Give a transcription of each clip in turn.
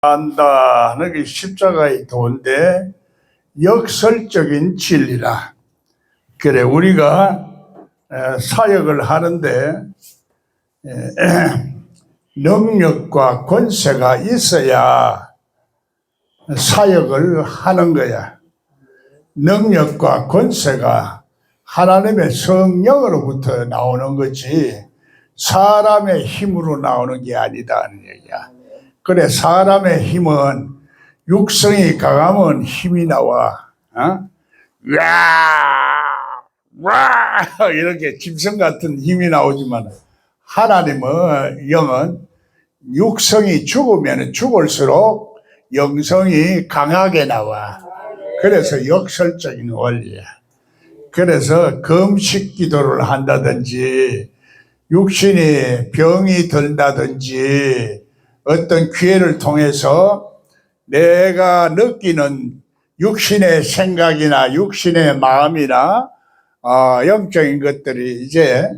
한다 하는 게 십자가의 도인데 역설적인 진리라. 그래 우리가 사역을 하는데 능력과 권세가 있어야 사역을 하는 거야. 능력과 권세가 하나님의 성령으로부터 나오는 거지 사람의 힘으로 나오는 게 아니다는 얘기야. 그래 사람의 힘은 육성이 강하면 힘이 나와. 와 이렇게 짐승 같은 힘이 나오지만 하나님은 영은 육성이 죽으면 죽을수록 영성이 강하게 나와. 그래서 역설적인 원리야. 그래서 금식 기도를 한다든지 육신이 병이 든다든지 어떤 기회를 통해서 내가 느끼는 육신의 생각이나 육신의 마음이나 영적인 것들이 이제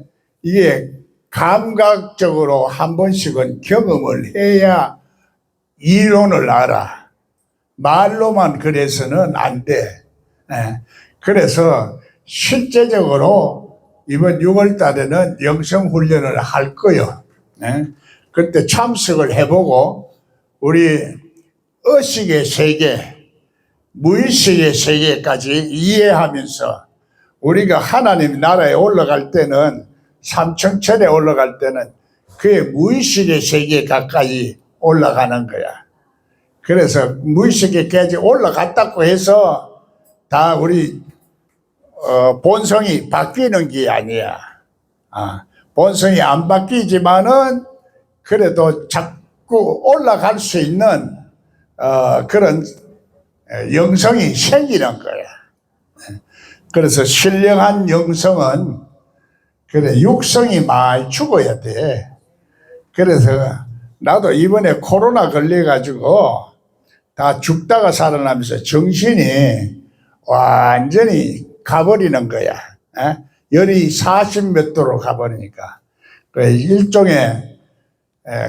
이게 감각적으로 한 번씩은 경험을 해야 이론을 알아. 말로만 그래서는 안 돼. 그래서 실제적으로 이번 6월 달에는 영성훈련을 할 거예요. 그때 참석을 해보고 우리 의식의 세계, 무의식의 세계까지 이해하면서 우리가 하나님 나라에 올라갈 때는 삼층천에 올라갈 때는 그의 무의식의 세계 가까이 올라가는 거야. 그래서 무의식에까지 올라갔다고 해서 다 우리 본성이 바뀌는 게 아니야. 본성이 안 바뀌지만은 그래도 자꾸 올라갈 수 있는 그런 영성이 생기는 거야. 그래서 신령한 영성은 그래 육성이 많이 죽어야 돼. 그래서 나도 이번에 코로나 걸려가지고 다 죽다가 살아나면서 정신이 완전히 가버리는 거야. 열이 40몇 도로 가버리니까. 일종의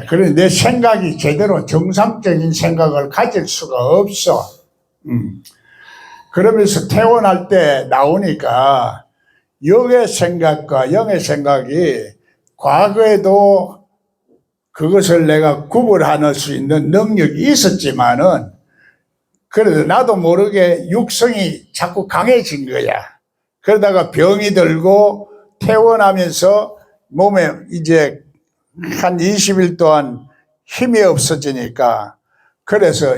그래 내 생각이 제대로 정상적인 생각을 가질 수가 없어. 그러면서 퇴원할 때 나오니까 영의 생각과 영의 생각이 과거에도 그것을 내가 구분할 수 있는 능력이 있었지만은 그래도 나도 모르게 육성이 자꾸 강해진 거야. 그러다가 병이 들고 퇴원하면서 몸에 이제 한 20일 동안 힘이 없어지니까 그래서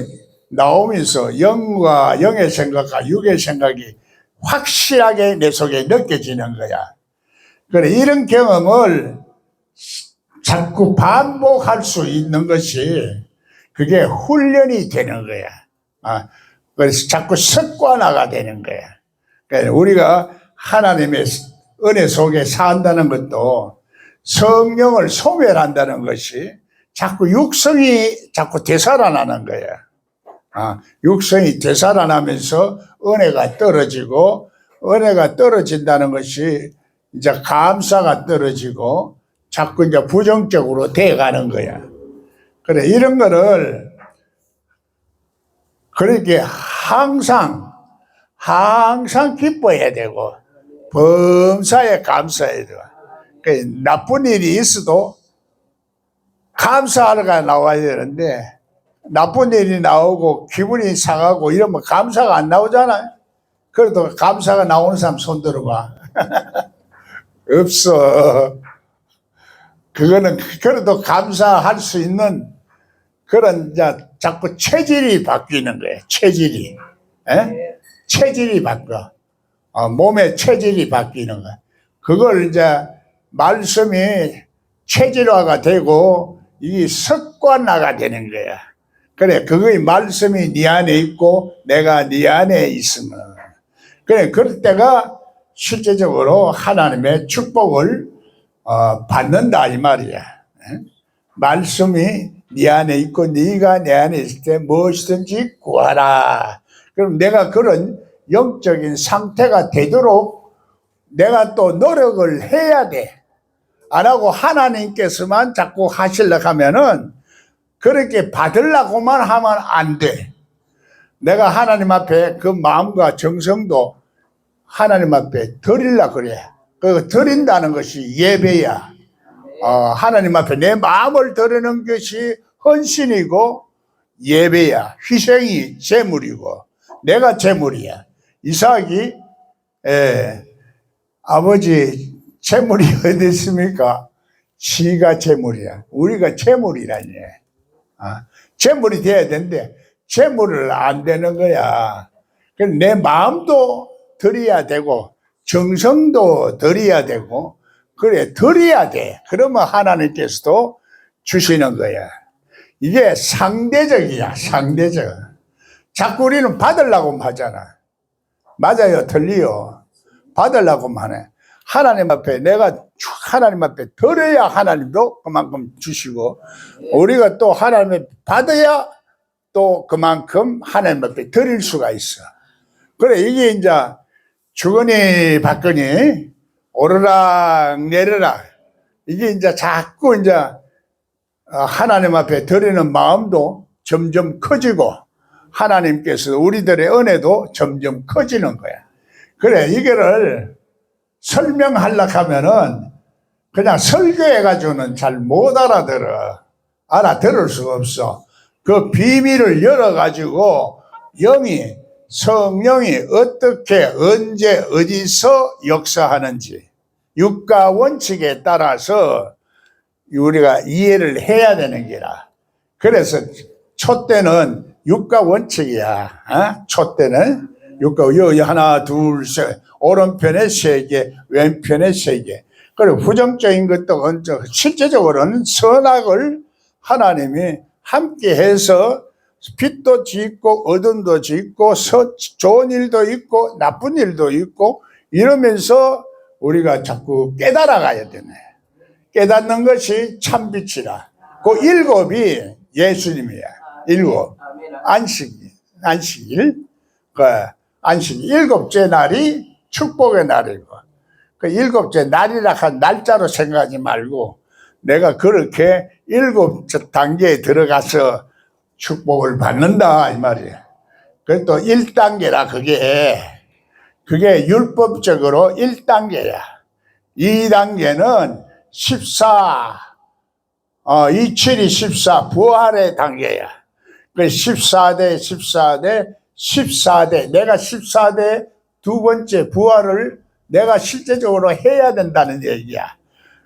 나오면서 영과 영의 생각과 육의 생각이 확실하게 내 속에 느껴지는 거야. 그래 이런 경험을 자꾸 반복할 수 있는 것이 그게 훈련이 되는 거야. 그래서 자꾸 습관화가 되는 거야. 그러니까 우리가 하나님의 은혜 속에 산다는 것도 성령을 소멸한다는 것이 자꾸 육성이 자꾸 되살아나는 거야. 육성이 되살아나면서 은혜가 떨어지고 은혜가 떨어진다는 것이 이제 감사가 떨어지고 자꾸 이제 부정적으로 돼가는 거야. 그래 이런 거를 그렇게 항상 기뻐해야 되고 범사에 감사해야 되고 나쁜 일이 있어도 감사하러가 나와야 되는데 나쁜 일이 나오고 기분이 상하고 이러면 감사가 안 나오잖아요. 그래도 감사가 나오는 사람 손 들어봐. 없어. 그거는 그래도 감사할 수 있는 그런 이제 자꾸 체질이 바뀌는 거예요. 체질이. 체질이 바뀌어. 몸의 체질이 바뀌는 거야. 그걸 이제 말씀이 체질화가 되고 이 습관화가 되는 거야. 그래, 그거의 말씀이 네 안에 있고 내가 네 안에 있으면 그래, 그럴 때가 실제적으로 하나님의 축복을 받는다 이 말이야. 말씀이 네 안에 있고 네가 내 안에 있을 때 무엇이든지 구하라. 그럼 내가 그런 영적인 상태가 되도록 내가 또 노력을 해야 돼. 안 하고 하나님께서만 자꾸 하시려고 하면은 그렇게 받으려고만 하면 안 돼. 내가 하나님 앞에 그 마음과 정성도 하나님 앞에 드리려고 그래. 그 드린다는 것이 예배야. 하나님 앞에 내 마음을 드리는 것이 헌신이고 예배야. 희생이 제물이고 내가 제물이야. 이삭이 아버지 제물이 어디 있습니까? 지가 제물이야. 우리가 제물이라니. 제물이 돼야 되는데 제물을 안 되는 거야. 내 마음도 드려야 되고 정성도 드려야 되고 그래 드려야 돼. 그러면 하나님께서도 주시는 거야. 이게 상대적이야. 상대적. 자꾸 우리는 받으려고 하잖아. 맞아요. 틀리요. 받으려고 하네. 하나님 앞에 내가 하나님 앞에 드려야 하나님도 그만큼 주시고 우리가 또 하나님 앞에 받아야 또 그만큼 하나님 앞에 드릴 수가 있어. 그래 이게 이제 주거니 받거니 오르락 내리락 이게 이제 자꾸 이제 하나님 앞에 드리는 마음도 점점 커지고 하나님께서 우리들의 은혜도 점점 커지는 거야. 그래 이거를 설명하려고 하면은 그냥 설교해가지고는 잘 못 알아들을 수가 없어. 그 비밀을 열어가지고 성령이 어떻게 언제 어디서 역사하는지 육가 원칙에 따라서 우리가 이해를 해야 되는 게라. 그래서 촛대는 육가 원칙이야. 촛대는 육가 하나 둘 셋 오른편에 3개 왼편에 3개. 그리고 부정적인 것도 실제적으로는 선악을 하나님이 함께 해서 빛도 짓고 어둠도 짓고 좋은 일도 있고 나쁜 일도 있고 이러면서 우리가 자꾸 깨달아 가야 되네. 깨닫는 것이 참빛이라. 그 7이 예수님이야. 7 안식일 그 안식 7째 날이 축복의 날이고 그 7째 날이라 한 날짜로 생각하지 말고 내가 그렇게 7단계에 들어가서 축복을 받는다 이 말이에요. 그또 1단계라 그게 율법적으로 1단계야. 2단계는 14 27이 14 부활의 단계야. 그 14대 내가 14대 두 번째 부활을 내가 실제적으로 해야 된다는 얘기야.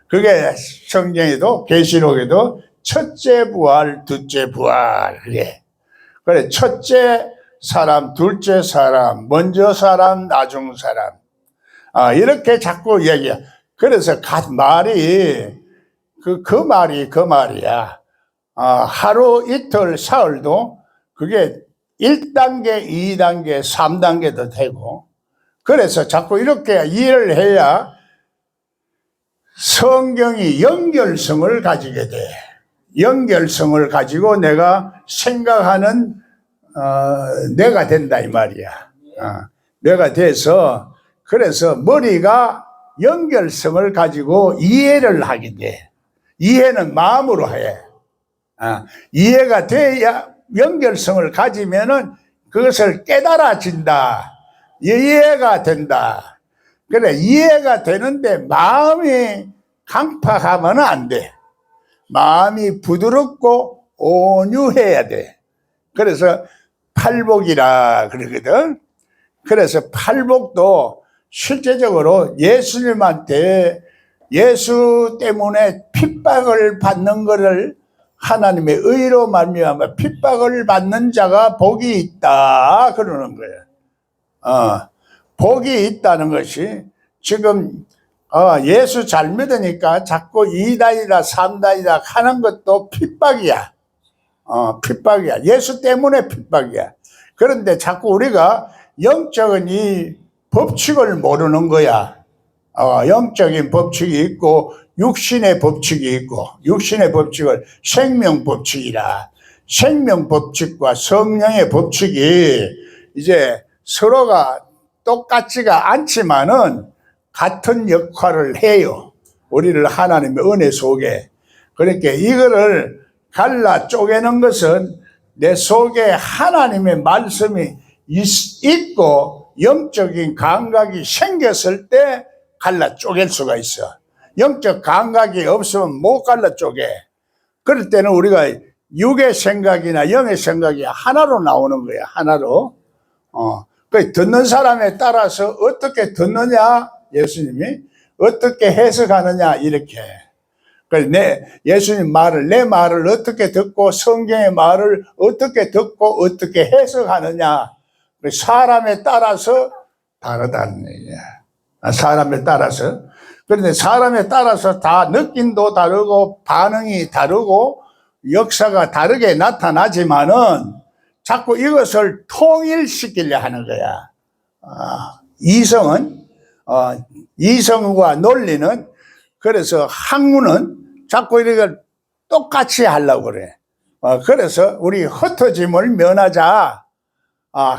그게 성경에도 계시록에도 첫째 부활, 둘째 부활 그래 첫째 사람, 둘째 사람, 먼저 사람, 나중 사람 이렇게 자꾸 얘기해. 그래서 말이 그 말이야. 하루 이틀 사흘도 그게 1단계, 2단계, 3단계도 되고 그래서 자꾸 이렇게 이해를 해야 성경이 연결성을 가지게 돼. 연결성을 가지고 내가 생각하는 내가 된다 이 말이야. 내가 돼서 그래서 머리가 연결성을 가지고 이해를 하게 돼. 이해는 마음으로 해. 이해가 돼야 연결성을 가지면은 그것을 깨달아진다. 이해가 된다. 그래 이해가 되는데 마음이 강팍하면 안 돼. 마음이 부드럽고 온유해야 돼. 그래서 팔복이라 그러거든. 그래서 팔복도 실제적으로 예수님한테 예수 때문에 핍박을 받는 것을 하나님의 의로 말미암아 핍박을 받는 자가 복이 있다 그러는 거예요. 복이 있다는 것이 지금 예수 잘 믿으니까 자꾸 2단이다 3단이다 하는 것도 핍박이야. 핍박이야. 예수 때문에 핍박이야. 그런데 자꾸 우리가 영적인 이 법칙을 모르는 거야. 영적인 법칙이 있고 육신의 법칙이 있고 육신의 법칙을 생명 법칙이라. 생명 법칙과 성령의 법칙이 이제 서로가 똑같지가 않지만은 같은 역할을 해요. 우리를 하나님의 은혜 속에. 그러니까 이거를 갈라 쪼개는 것은 내 속에 하나님의 말씀이 있고 영적인 감각이 생겼을 때 갈라 쪼갤 수가 있어. 영적 감각이 없으면 못 갈라 쪼개. 그럴 때는 우리가 육의 생각이나 영의 생각이 하나로 나오는 거야. 하나로. 그 듣는 사람에 따라서 어떻게 듣느냐, 예수님이 어떻게 해석하느냐, 이렇게. 예수님 말을, 내 말을 어떻게 듣고 성경의 말을 어떻게 듣고 어떻게 해석하느냐, 사람에 따라서 다르다는 얘기야. 사람에 따라서. 그런데 사람에 따라서 다 느낌도 다르고 반응이 다르고 역사가 다르게 나타나지만은 자꾸 이것을 통일시키려 하는 거야. 이성과 논리는, 그래서 학문은 자꾸 이걸 똑같이 하려고 그래. 그래서 우리 흩어짐을 면하자.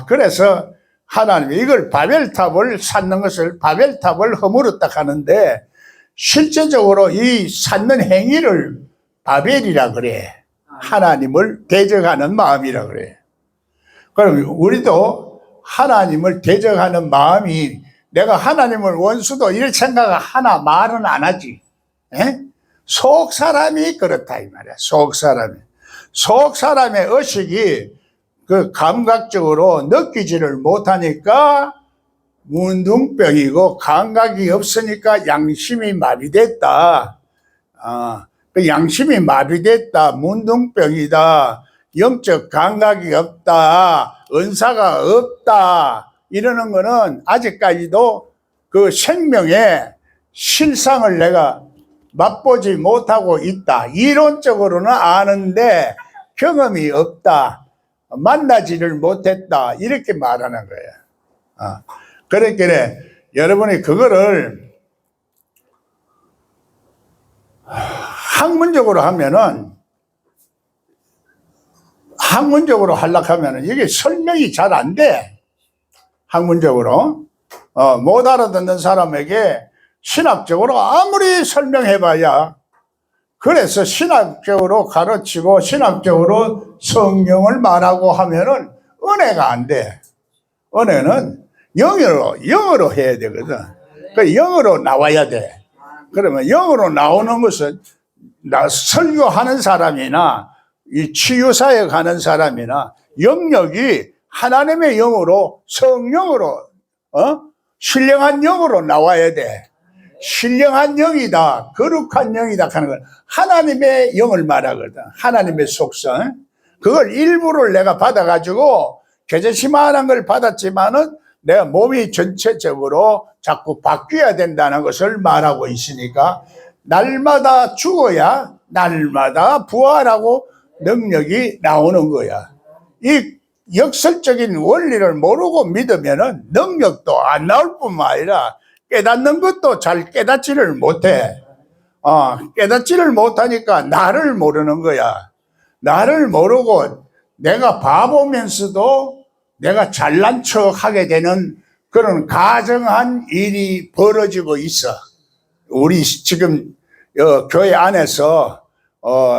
그래서 하나님이 이걸 바벨탑을 쌓는 것을 바벨탑을 허물었다 하는데, 실제적으로 이 쌓는 행위를 바벨이라 그래. 하나님을 대적하는 마음이라 그래. 그럼 우리도 하나님을 대적하는 마음이, 내가 하나님을 원수도 이럴 생각 하나 말은 안 하지. 속 사람이 그렇다 이 말이야. 속 사람의 의식이 그 감각적으로 느끼지를 못하니까 문둥병이고, 감각이 없으니까 양심이 마비됐다. 그 양심이 마비됐다, 문둥병이다, 영적 감각이 없다, 은사가 없다, 이러는 거는 아직까지도 그 생명의 실상을 내가 맛보지 못하고 있다. 이론적으로는 아는데 경험이 없다, 만나지를 못했다, 이렇게 말하는 거예요. 그러니까 여러분이 그거를 학문적으로 하면은, 학문적으로 하려고 하면은 이게 설명이 잘 안 돼. 학문적으로. 못 알아듣는 사람에게 신학적으로 아무리 설명해봐야, 그래서 신학적으로 가르치고 신학적으로 성경을 말하고 하면은 은혜가 안 돼. 은혜는 영어로 해야 되거든. 그 영어로 나와야 돼. 그러면 영어로 나오는 것은 설교하는 사람이나 이 치유사역 하는 사람이나 영역이 하나님의 영으로, 성령으로, 신령한 영으로 나와야 돼. 신령한 영이다, 거룩한 영이다 하는 건 하나님의 영을 말하거든. 하나님의 속성. 그걸 일부를 내가 받아가지고 개재시만한 걸 받았지만은 내가 몸이 전체적으로 자꾸 바뀌어야 된다는 것을 말하고 있으니까, 날마다 죽어야 날마다 부활하고 능력이 나오는 거야. 이 역설적인 원리를 모르고 믿으면은 능력도 안 나올 뿐만 아니라 깨닫는 것도 잘 깨닫지를 못해. 깨닫지를 못하니까 나를 모르는 거야. 나를 모르고 내가 바보면서도 내가 잘난 척 하게 되는 그런 가정한 일이 벌어지고 있어. 우리 지금 교회 안에서,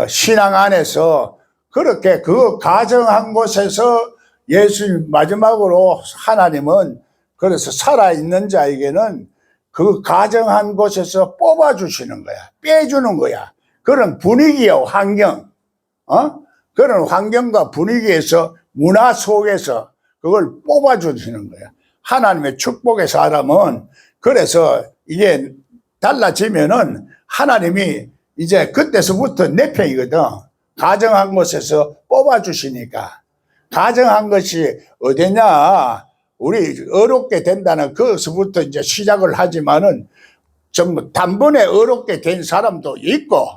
신앙 안에서 그렇게 그 가정한 곳에서 예수님 마지막으로 하나님은 그래서 살아있는 자에게는 그 가정한 곳에서 뽑아주시는 거야. 빼주는 거야. 그런 분위기와 환경, 그런 환경과 분위기에서, 문화 속에서 그걸 뽑아주시는 거야. 하나님의 축복의 사람은 그래서 이게 달라지면은 하나님이 이제 그때서부터 내 편이거든. 가정한 곳에서 뽑아주시니까. 가정한 것이 어디냐, 우리 어렵게 된다는 그것부터 이제 시작을 하지만은 전부 단번에 어렵게 된 사람도 있고,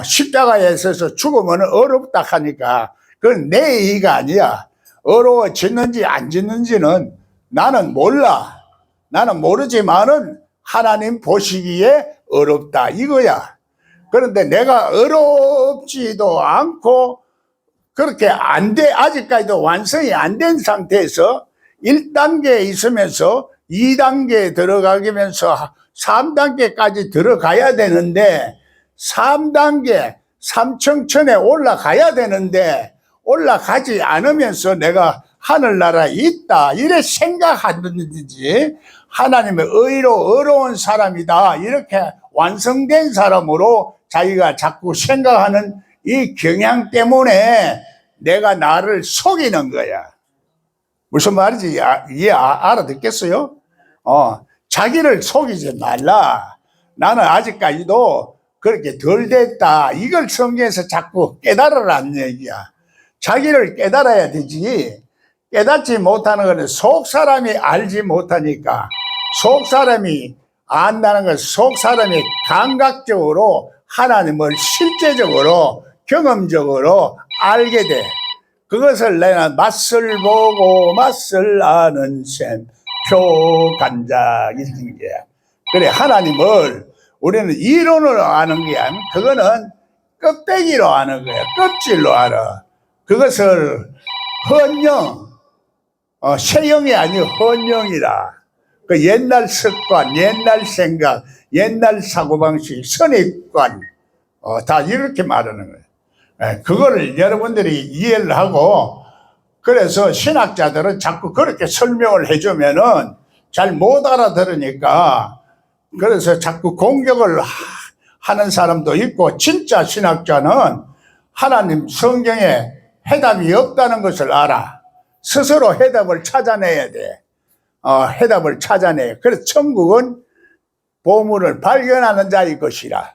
십자가에 있어서 죽으면 어렵다 하니까 그건 내 얘기가 아니야. 어려워지는지 안 짓는지는 나는 몰라. 나는 모르지만은 하나님 보시기에 어렵다 이거야. 그런데 내가 어렵지도 않고 그렇게 안 돼, 아직까지도 완성이 안 된 상태에서 1단계에 있으면서 2단계에 들어가면서 3단계까지 들어가야 되는데, 3단계, 삼청천에 올라가야 되는데 올라가지 않으면서 내가 하늘나라에 있다 이래 생각하든지 하나님의 의로운 사람이다 이렇게 완성된 사람으로 자기가 자꾸 생각하는 이 경향 때문에 내가 나를 속이는 거야. 무슨 말인지 이해 알아듣겠어요? 자기를 속이지 말라. 나는 아직까지도 그렇게 덜 됐다. 이걸 성경에서 자꾸 깨달으라는 얘기야. 자기를 깨달아야 되지. 깨닫지 못하는 것은 속 사람이 알지 못하니까, 속 사람이 안다는 건 속 사람이 감각적으로 하나님을 실제적으로 경험적으로 알게 돼. 그것을 내가 맛을 보고 맛을 아는 셈 표간작이 있는 거야. 그래, 하나님을 우리는 이론으로 아는 게 아니야. 그거는 껍데기로 아는 거야. 껍질로 알아. 그것을 헌영, 세영이 아니고 헌영이라. 그 옛날 습관, 옛날 생각, 옛날 사고방식, 선입관, 다 이렇게 말하는 거예요. 그거를 여러분들이 이해를 하고, 그래서 신학자들은 자꾸 그렇게 설명을 해주면은 잘 못 알아들으니까, 그래서 자꾸 공격을 하는 사람도 있고, 진짜 신학자는 하나님 성경에 해답이 없다는 것을 알아. 스스로 해답을 찾아내야 돼. 해답을 찾아내. 그래서 천국은 보물을 발견하는 자의 것이라.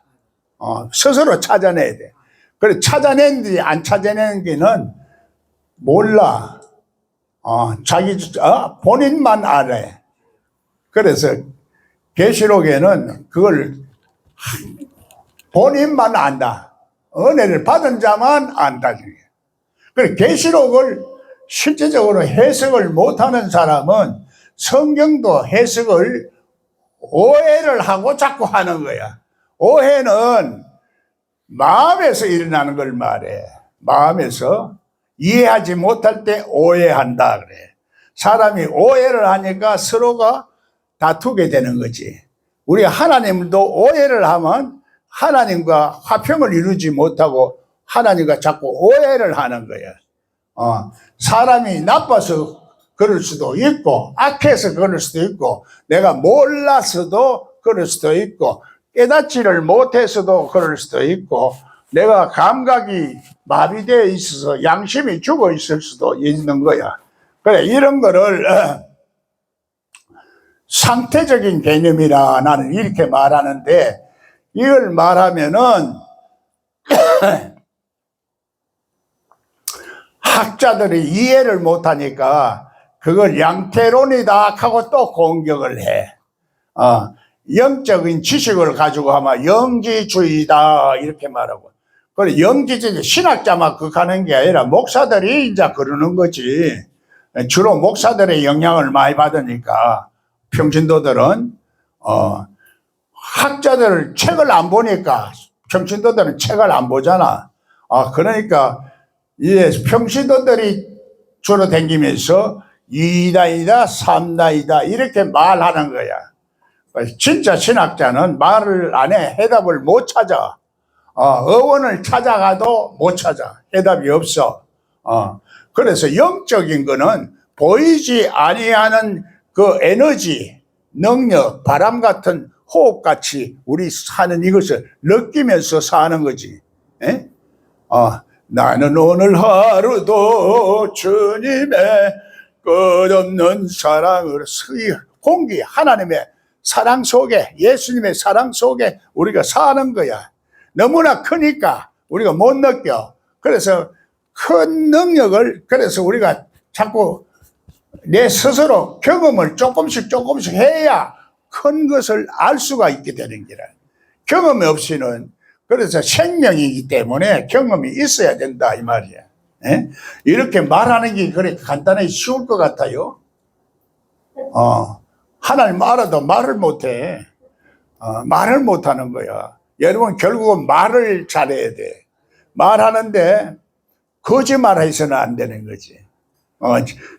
스스로 찾아내야 돼. 그래, 찾아낸지 안 찾아내는지는 몰라. 본인만 알아. 그래서 계시록에는 그걸 본인만 안다. 은혜를 받은 자만 안다. 그래, 계시록을 실제적으로 해석을 못하는 사람은 성경도 해석을 오해를 하고 자꾸 하는 거야. 오해는 마음에서 일어나는 걸 말해. 마음에서 이해하지 못할 때 오해한다 그래. 사람이 오해를 하니까 서로가 다투게 되는 거지. 우리 하나님도 오해를 하면 하나님과 화평을 이루지 못하고 하나님과 자꾸 오해를 하는 거야. 사람이 나빠서 그럴 수도 있고, 악해서 그럴 수도 있고, 내가 몰라서도 그럴 수도 있고, 깨닫지를 못해서도 그럴 수도 있고, 내가 감각이 마비되어 있어서 양심이 죽어 있을 수도 있는 거야. 그래, 이런 거를 상태적인 개념이라 나는 이렇게 말하는데, 이걸 말하면은 학자들이 이해를 못하니까 그걸 양태론이다 하고 또 공격을 해. 영적인 지식을 가지고 하면 영지주의다 이렇게 말하고. 그래, 영지주의 신학자만 그하는 게 아니라 목사들이 이제 그러는 거지. 주로 목사들의 영향을 많이 받으니까 평신도들은 학자들 책을 안 보니까 평신도들은 책을 안 보잖아. 그러니까 이 평신도들이 주로 다니면서 이다이다 삼다이다 이렇게 말하는 거야. 진짜 신학자는 말을 안 해. 해답을 못 찾아. 어원을 찾아가도 못 찾아. 해답이 없어. 그래서 영적인 거는 보이지 아니하는 그 에너지, 능력, 바람 같은 호흡같이 우리 사는 이것을 느끼면서 사는 거지. 에? 나는 오늘 하루도 주님의 끝없는 사랑을 공기 하나님의 사랑 속에 예수님의 사랑 속에 우리가 사는 거야. 너무나 크니까 우리가 못 느껴. 그래서 큰 능력을 그래서 우리가 자꾸 내 스스로 경험을 조금씩 해야 큰 것을 알 수가 있게 되는 거라. 경험이 없이는 그래서 생명이기 때문에 경험이 있어야 된다 이 말이야. 에? 이렇게 말하는 게 그래 간단하게 쉬울 것 같아요. 하나님 알아도 말을 못해. 말을 못하는 거야. 여러분 결국은 말을 잘해야 돼. 말하는데 거짓말해서는 안 되는 거지.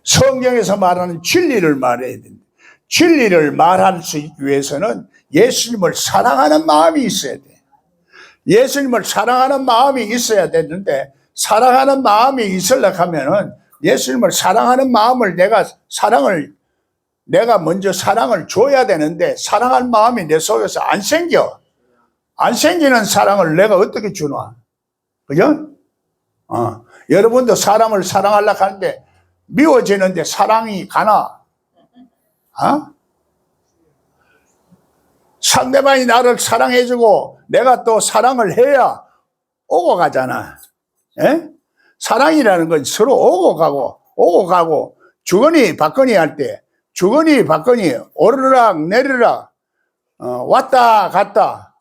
성경에서 말하는 진리를 말해야 된다. 진리를 말할 수 있기 위해서는 예수님을 사랑하는 마음이 있어야 돼. 예수님을 사랑하는 마음이 있어야 되는데, 사랑하는 마음이 있으려고 하면은 예수님을 사랑하는 마음을 내가 먼저 사랑을 줘야 되는데, 사랑할 마음이 내 속에서 안 생겨. 안 생기는 사랑을 내가 어떻게 주나? 그죠? 여러분도 사람을 사랑하려고 하는데 미워지는데 사랑이 가나? 상대방이 나를 사랑해주고 내가 또 사랑을 해야 오고 가잖아. 예? 사랑이라는 건 서로 오고 가고, 주거니 받거니 할 때, 주거니 받거니, 오르락 내리락, 왔다 갔다,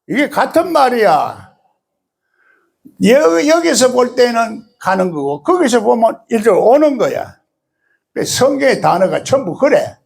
이게 같은 말이야. 여기서 볼 때는 가는 거고, 거기서 보면 이리로 오는 거야. 성경의 단어가 전부 그래.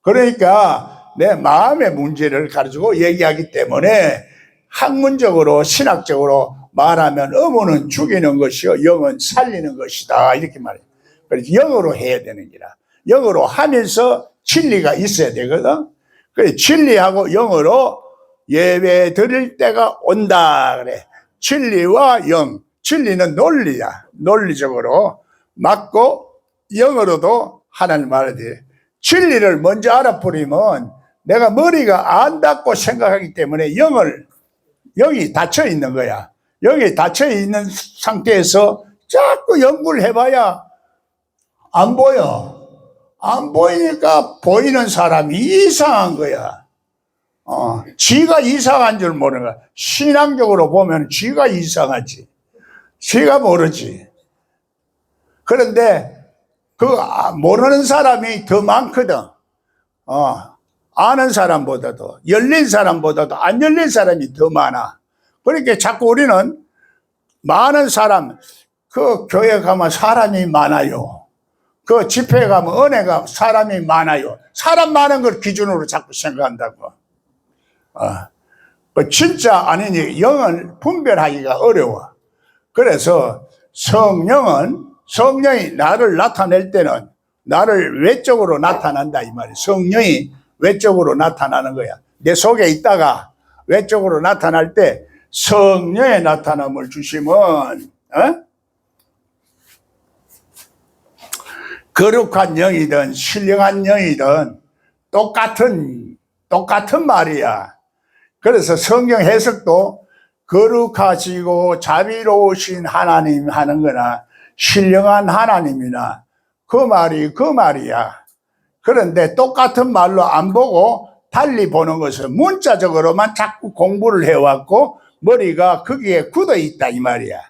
그러니까 내 마음의 문제를 가지고 얘기하기 때문에 학문적으로, 신학적으로 말하면 어머는 죽이는 것이요 영은 살리는 것이다, 이렇게 말해요. 그래서 영어로 해야 되는 기라. 영어로 하면서 진리가 있어야 되거든. 그래, 진리하고 영어로 예배 드릴 때가 온다 그래. 진리와 영, 진리는 논리야. 논리적으로 맞고, 영어로도 하나님 말하지. 진리를 먼저 알아버리면 내가 머리가 안 닿고 생각하기 때문에 영이 닫혀 있는 거야. 여기 닫혀 있는 상태에서 자꾸 연구를 해봐야 안 보여. 안 보이니까 보이는 사람이 이상한 거야. 지가 이상한 줄 모르는 거야. 신앙적으로 보면 지가 이상하지. 지가 모르지. 그런데 모르는 사람이 더 많거든. 아는 사람보다도, 열린 사람보다도 안 열린 사람이 더 많아. 그러니까 자꾸 우리는 많은 사람, 그 교회 가면 사람이 많아요. 그 집회에 가면 은혜가 사람이 많아요. 사람 많은 걸 기준으로 자꾸 생각한다고. 진짜 아니니 영을 분별하기가 어려워. 그래서 성령이 나를 나타낼 때는 나를 외적으로 나타난다, 이 말이야. 성령이 외적으로 나타나는 거야. 내 속에 있다가 외적으로 나타날 때 성령의 나타남을 주시면, 거룩한 영이든 신령한 영이든 똑같은 말이야. 그래서 성경 해석도 거룩하시고 자비로우신 하나님 하는 거나 신령한 하나님이나 그 말이야. 그런데 똑같은 말로 안 보고 달리 보는 것은 문자적으로만 자꾸 공부를 해왔고 머리가 거기에 굳어 있다, 이 말이야.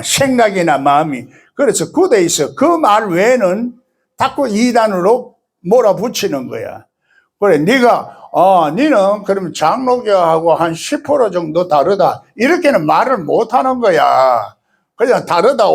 생각이나 마음이. 그래서 굳어 있어. 그 말 외에는 자꾸 이단으로 몰아붙이는 거야. 그래, 니는 그러면 장로교하고 한 10% 정도 다르다, 이렇게는 말을 못 하는 거야. 그냥 다르다